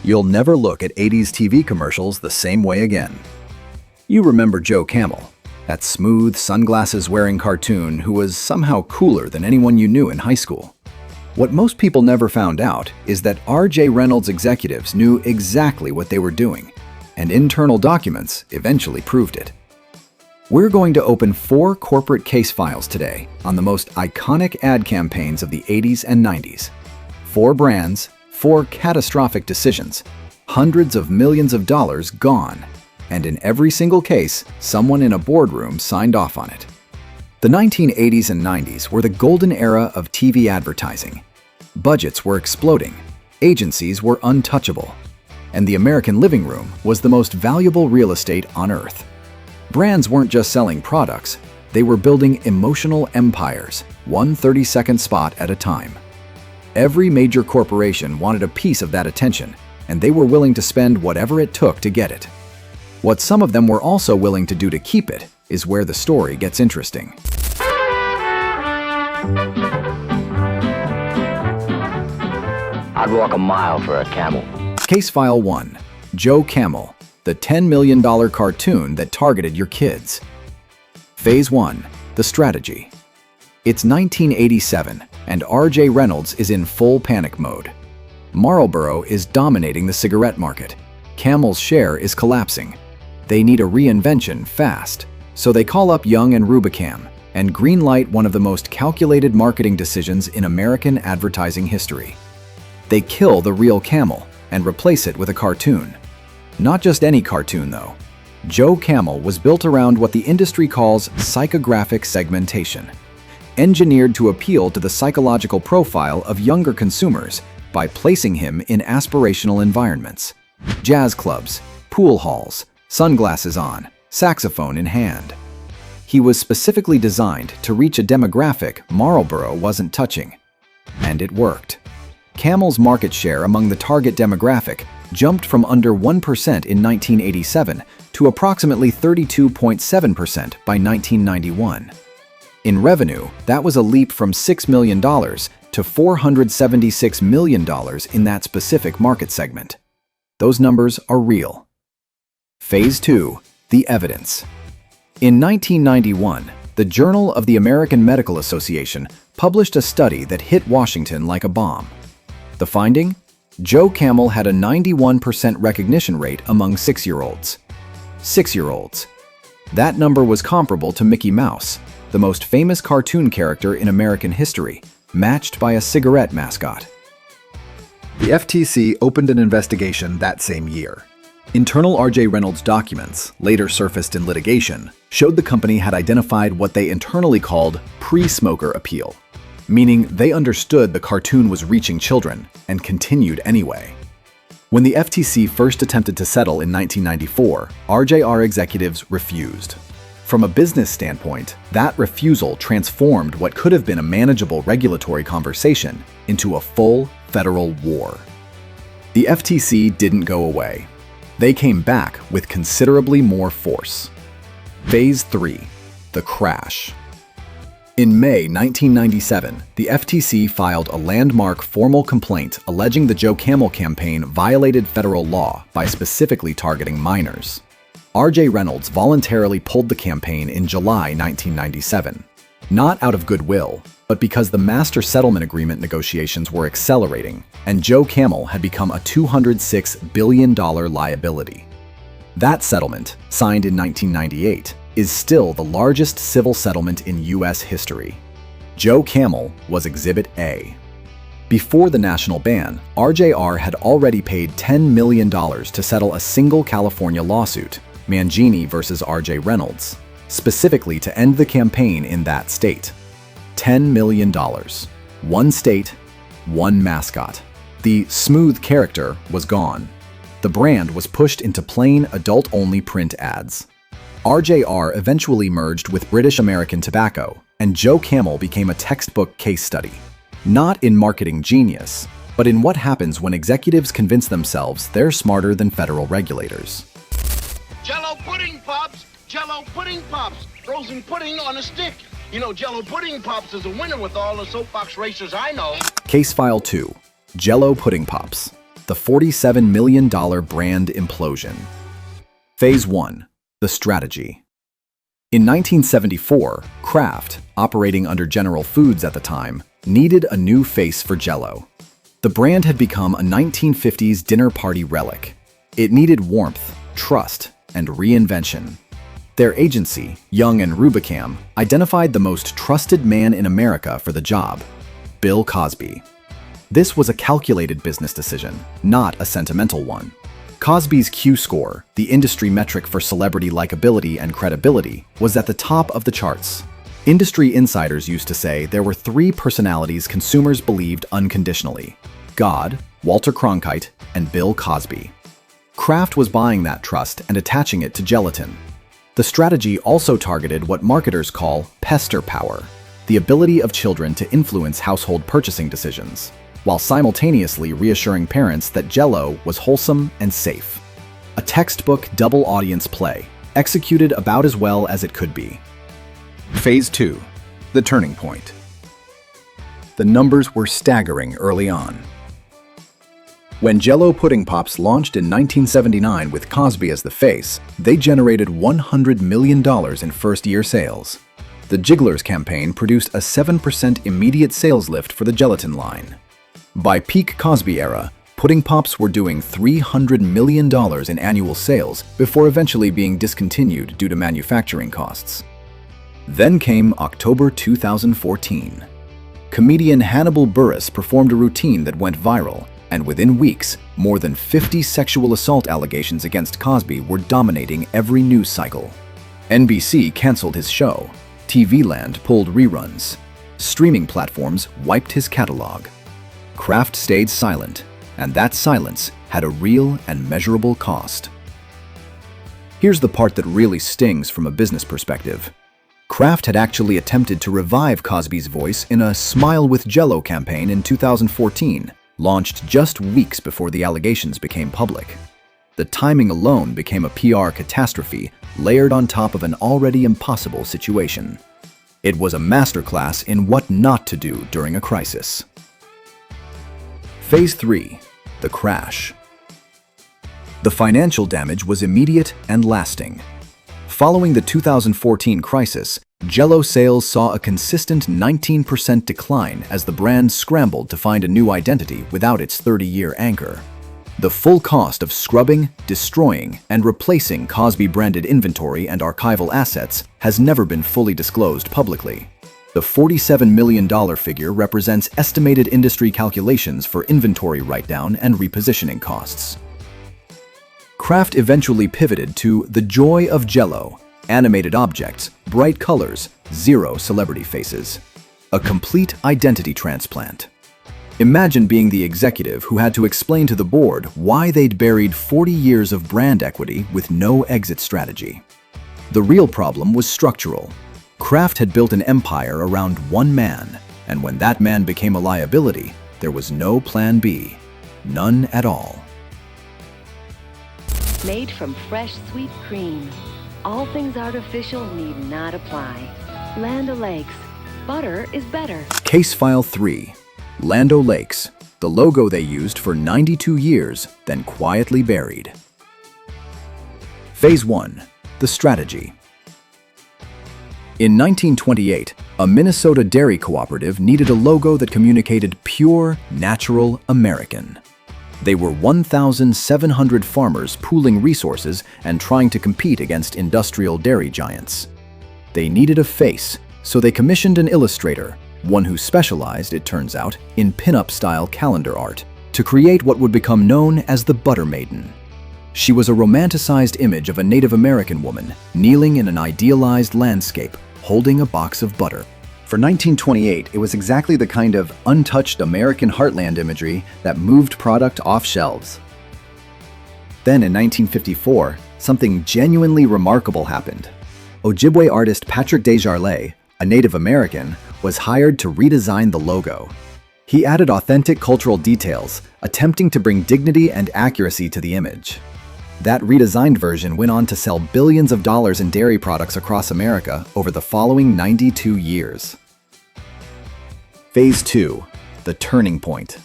You'll never look at 80s TV commercials the same way again. You remember Joe Camel, that smooth, sunglasses-wearing cartoon who was somehow cooler than anyone you knew in high school. What most people never found out is that R.J. Reynolds executives knew exactly what they were doing, and internal documents eventually proved it. We're going to open 4 corporate case files today on the most iconic ad campaigns of the 80s and 90s. 4 brands, 4 catastrophic decisions, hundreds of millions of dollars gone, and in every single case, someone in a boardroom signed off on it. The 1980s and 90s were the golden era of TV advertising. Budgets were exploding, agencies were untouchable, and the American living room was the most valuable real estate on earth. Brands weren't just selling products, they were building emotional empires, one 30-second spot at a time. Every major corporation wanted a piece of that attention, and they were willing to spend whatever it took to get it. What some of them were also willing to do to keep it is where the story gets interesting. I'd walk a mile for a camel. Case File 1. Joe Camel, the $10 million cartoon that targeted your kids. Phase 1. The strategy. It's 1987, and R.J. Reynolds is in full panic mode. Marlboro is dominating the cigarette market. Camel's share is collapsing. They need a reinvention fast, so they call up Young and Rubicam and greenlight one of the most calculated marketing decisions in American advertising history. They kill the real camel and replace it with a cartoon. Not just any cartoon, though. Joe Camel was built around what the industry calls psychographic segmentation, engineered to appeal to the psychological profile of younger consumers by placing him in aspirational environments. Jazz clubs, pool halls, sunglasses on, saxophone in hand. He was specifically designed to reach a demographic Marlboro wasn't touching. And it worked. Camel's market share among the target demographic jumped from under 1% in 1987 to approximately 32.7% by 1991. In revenue, that was a leap from $6 million to $476 million in that specific market segment. Those numbers are real. Phase 2. The evidence. In 1991, the Journal of the American Medical Association published a study that hit Washington like a bomb. The finding? Joe Camel had a 91% recognition rate among 6-year-olds. 6-year-olds. That number was comparable to Mickey Mouse, the most famous cartoon character in American history, matched by a cigarette mascot. The FTC opened an investigation that same year. Internal R.J. Reynolds documents, later surfaced in litigation, showed the company had identified what they internally called pre-smoker appeal, meaning they understood the cartoon was reaching children and continued anyway. When the FTC first attempted to settle in 1994, RJR executives refused. From a business standpoint, that refusal transformed what could have been a manageable regulatory conversation into a full federal war. The FTC didn't go away. They came back with considerably more force. Phase 3. The crash. In May 1997, the FTC filed a landmark formal complaint alleging the Joe Camel campaign violated federal law by specifically targeting minors. R.J. Reynolds voluntarily pulled the campaign in July 1997, not out of goodwill, but because the master settlement agreement negotiations were accelerating and Joe Camel had become a $206 billion liability. That settlement, signed in 1998, is still the largest civil settlement in U.S. history. Joe Camel was Exhibit A. Before the national ban, RJR had already paid $10 million to settle a single California lawsuit, Mangini versus R.J. Reynolds, specifically to end the campaign in that state. $10 million. One state, one mascot. The smooth character was gone. The brand was pushed into plain adult-only print ads. RJR eventually merged with British American Tobacco, and Joe Camel became a textbook case study. Not in marketing genius, but in what happens when executives convince themselves they're smarter than federal regulators. Jell-o pudding pops! Jell-o pudding pops! Frozen pudding on a stick! You know, Jell-o pudding pops is a winner with all the soapbox racers I know. Case File 2. Jell-o Pudding Pops. the $47 million brand implosion. Phase 1. The strategy. In 1974, Kraft, operating under General Foods at the time, needed a new face for Jell-O. The brand had become a 1950s dinner party relic. It needed warmth, trust, and reinvention. Their agency, Young and Rubicam, identified the most trusted man in America for the job, Bill Cosby. This was a calculated business decision, not a sentimental one. Cosby's Q-score, the industry metric for celebrity likability and credibility, was at the top of the charts. Industry insiders used to say there were three personalities consumers believed unconditionally: God, Walter Cronkite, and Bill Cosby. Kraft was buying that trust and attaching it to gelatin. The strategy also targeted what marketers call pester power, the ability of children to influence household purchasing decisions, while simultaneously reassuring parents that Jell-O was wholesome and safe. A textbook double audience play, executed about as well as it could be. Phase 2. The turning point. The numbers were staggering early on. When Jell-O Pudding Pops launched in 1979 with Cosby as the face, they generated $100 million in first-year sales. The Jigglers campaign produced a 7% immediate sales lift for the gelatin line. By peak Cosby era, Pudding Pops were doing $300 million in annual sales before eventually being discontinued due to manufacturing costs. Then came October 2014. Comedian Hannibal Buress performed a routine that went viral, and within weeks, more than 50 sexual assault allegations against Cosby were dominating every news cycle. NBC canceled his show. TV Land pulled reruns. Streaming platforms wiped his catalog. Kraft stayed silent, and that silence had a real and measurable cost. Here's the part that really stings from a business perspective. Kraft had actually attempted to revive Cosby's voice in a Smile with Jell-O campaign in 2014, launched just weeks before the allegations became public. The timing alone became a PR catastrophe layered on top of an already impossible situation. It was a masterclass in what not to do during a crisis. Phase 3. The crash. The financial damage was immediate and lasting. Following the 2014 crisis, Jell-O sales saw a consistent 19% decline as the brand scrambled to find a new identity without its 30-year anchor. The full cost of scrubbing, destroying, and replacing Cosby-branded inventory and archival assets has never been fully disclosed publicly. The $47 million figure represents estimated industry calculations for inventory write-down and repositioning costs. Kraft eventually pivoted to the joy of Jell-O: animated objects, bright colors, zero celebrity faces. A complete identity transplant. Imagine being the executive who had to explain to the board why they'd buried 40 years of brand equity with no exit strategy. The real problem was structural. Kraft had built an empire around one man, and when that man became a liability, there was no plan B. None at all. Made from fresh, sweet cream. All things artificial need not apply. Land O'Lakes. Butter is better. Case File 3. Land O'Lakes, the logo they used for 92 years, then quietly buried. Phase 1. The strategy. In 1928, a Minnesota dairy cooperative needed a logo that communicated pure, natural American. They were 1,700 farmers pooling resources and trying to compete against industrial dairy giants. They needed a face, so they commissioned an illustrator, one who specialized, it turns out, in pin-up-style calendar art, to create what would become known as the Butter Maiden. She was a romanticized image of a Native American woman kneeling in an idealized landscape, holding a box of butter. For 1928, it was exactly the kind of untouched American heartland imagery that moved product off shelves. Then in 1954, something genuinely remarkable happened. Ojibwe artist Patrick Desjardins, a Native American, was hired to redesign the logo. He added authentic cultural details, attempting to bring dignity and accuracy to the image. That redesigned version went on to sell billions of dollars in dairy products across America over the following 92 years. Phase 2. The turning point.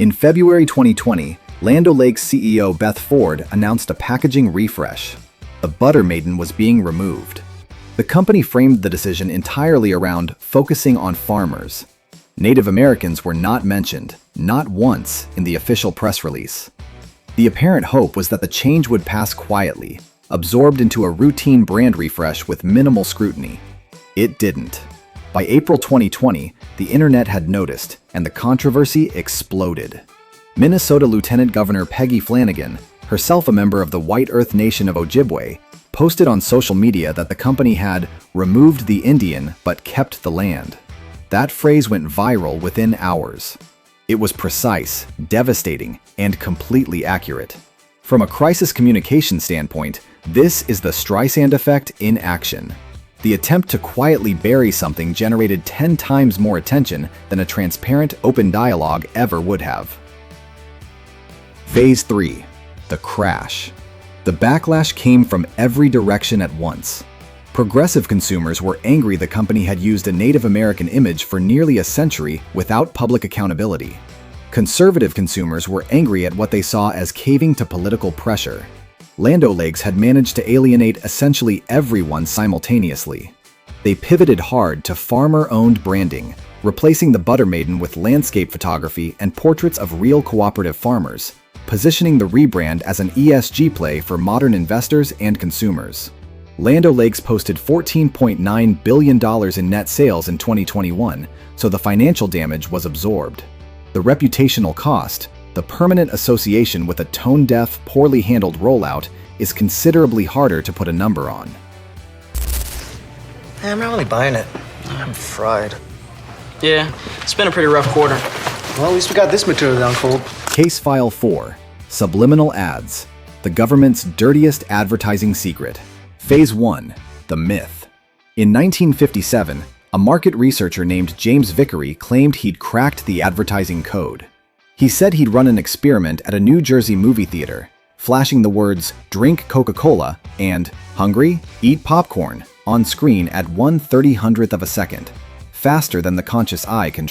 In February 2020, Land O'Lakes CEO Beth Ford announced a packaging refresh. The Butter Maiden was being removed. The company framed the decision entirely around focusing on farmers. Native Americans were not mentioned, not once, in the official press release. The apparent hope was that the change would pass quietly, absorbed into a routine brand refresh with minimal scrutiny. It didn't. By April 2020, the internet had noticed, and the controversy exploded. Minnesota Lieutenant Governor Peggy Flanagan, herself a member of the White Earth Nation of Ojibwe, posted on social media that the company had removed the Indian but kept the land. That phrase went viral within hours. It was precise, devastating, and completely accurate. From a crisis communication standpoint, this is the Streisand effect in action. The attempt to quietly bury something generated 10 times more attention than a transparent, open dialogue ever would have. Phase 3. The crash. The backlash came from every direction at once. Progressive consumers were angry the company had used a Native American image for nearly a century without public accountability. Conservative consumers were angry at what they saw as caving to political pressure. Land O'Lakes had managed to alienate essentially everyone simultaneously. They pivoted hard to farmer-owned branding, replacing the Butter Maiden with landscape photography and portraits of real cooperative farmers, positioning the rebrand as an ESG play for modern investors and consumers. Land O'Lakes posted $14.9 billion in net sales in 2021, so the financial damage was absorbed. The reputational cost, the permanent association with a tone-deaf, poorly handled rollout, is considerably harder to put a number on. I'm not really buying it. I'm fried. Yeah, it's been a pretty rough quarter. Well, at least we got this material down cold. Case File 4. Subliminal Ads. The government's dirtiest advertising secret. Phase 1. The Myth. In 1957, a market researcher named James Vickery claimed he'd cracked the advertising code. He said he'd run an experiment at a New Jersey movie theater, flashing the words, "Drink Coca-Cola" and "Hungry? Eat popcorn" on screen at 1/300th of a second, faster than the conscious eye can.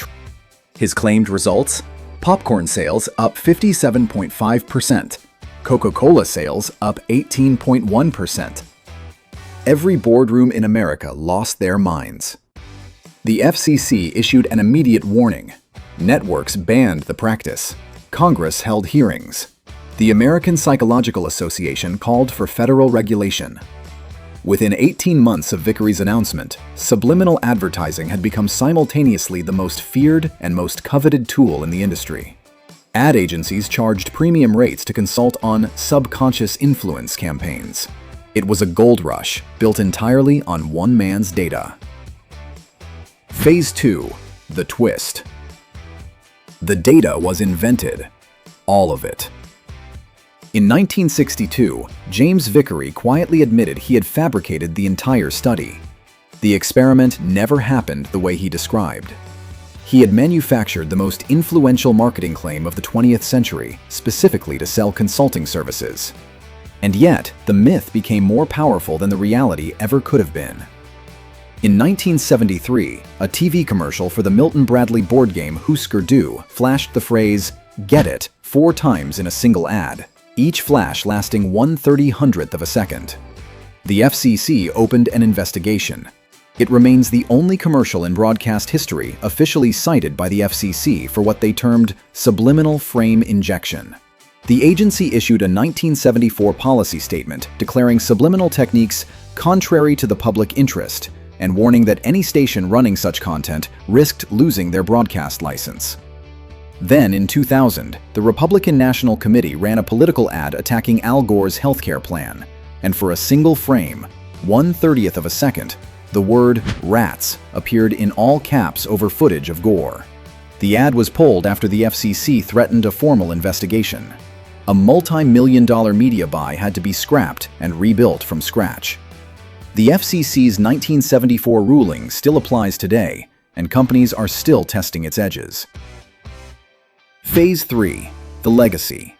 His claimed results? Popcorn sales up 57.5%. Coca-Cola sales up 18.1%. Every boardroom in America lost their minds. The FCC issued an immediate warning. Networks banned the practice. Congress held hearings. The American Psychological Association called for federal regulation. Within 18 months of Vickery's announcement, subliminal advertising had become simultaneously the most feared and most coveted tool in the industry. Ad agencies charged premium rates to consult on subconscious influence campaigns. It was a gold rush, built entirely on one man's data. Phase 2. The Twist. The data was invented. All of it. In 1962, James Vickery quietly admitted he had fabricated the entire study. The experiment never happened the way he described. He had manufactured the most influential marketing claim of the 20th century, specifically to sell consulting services. And yet, the myth became more powerful than the reality ever could have been. In 1973, a TV commercial for the Milton Bradley board game Husker Du flashed the phrase, "Get it," 4 times in a single ad, each flash lasting 1/300th of a second. The FCC opened an investigation. It remains the only commercial in broadcast history officially cited by the FCC for what they termed subliminal frame injection. The agency issued a 1974 policy statement declaring subliminal techniques contrary to the public interest and warning that any station running such content risked losing their broadcast license. Then, in 2000, the Republican National Committee ran a political ad attacking Al Gore's healthcare plan, and for a single frame, 1/30th of a second, the word "rats" appeared in all caps over footage of Gore. The ad was pulled after the FCC threatened a formal investigation. A multi-million-dollar media buy had to be scrapped and rebuilt from scratch. The FCC's 1974 ruling still applies today, and companies are still testing its edges. Phase 3. The Legacy.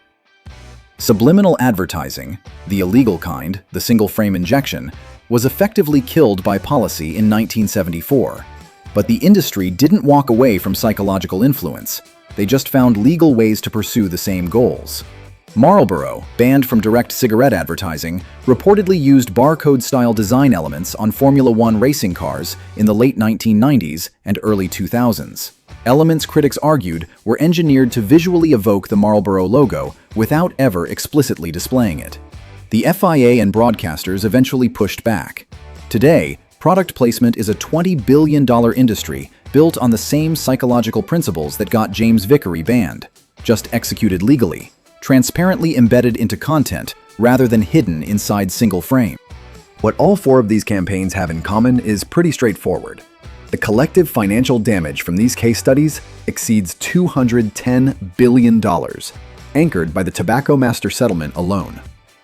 Subliminal advertising, the illegal kind, the single-frame injection, was effectively killed by policy in 1974. But the industry didn't walk away from psychological influence. They just found legal ways to pursue the same goals. Marlboro, banned from direct cigarette advertising, reportedly used barcode-style design elements on Formula One racing cars in the late 1990s and early 2000s. Elements critics argued were engineered to visually evoke the Marlboro logo without ever explicitly displaying it. The FIA and broadcasters eventually pushed back. Today, product placement is a $20 billion industry built on the same psychological principles that got James Vickery banned, just executed legally, transparently embedded into content rather than hidden inside single frame. What all four of these campaigns have in common is pretty straightforward. The collective financial damage from these case studies exceeds $210 billion, anchored by the Tobacco Master Settlement alone.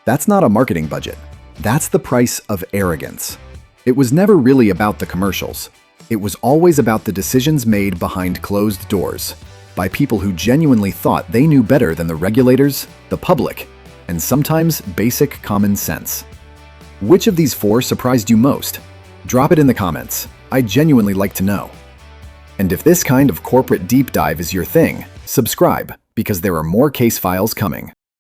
That's not a marketing budget. That's the price of arrogance. It was never really about the commercials. It was always about the decisions made behind closed doors, by people who genuinely thought they knew better than the regulators, the public, and sometimes basic common sense. Which of these four surprised you most? Drop it in the comments. I'd genuinely like to know. And if this kind of corporate deep dive is your thing, subscribe, because there are more case files coming.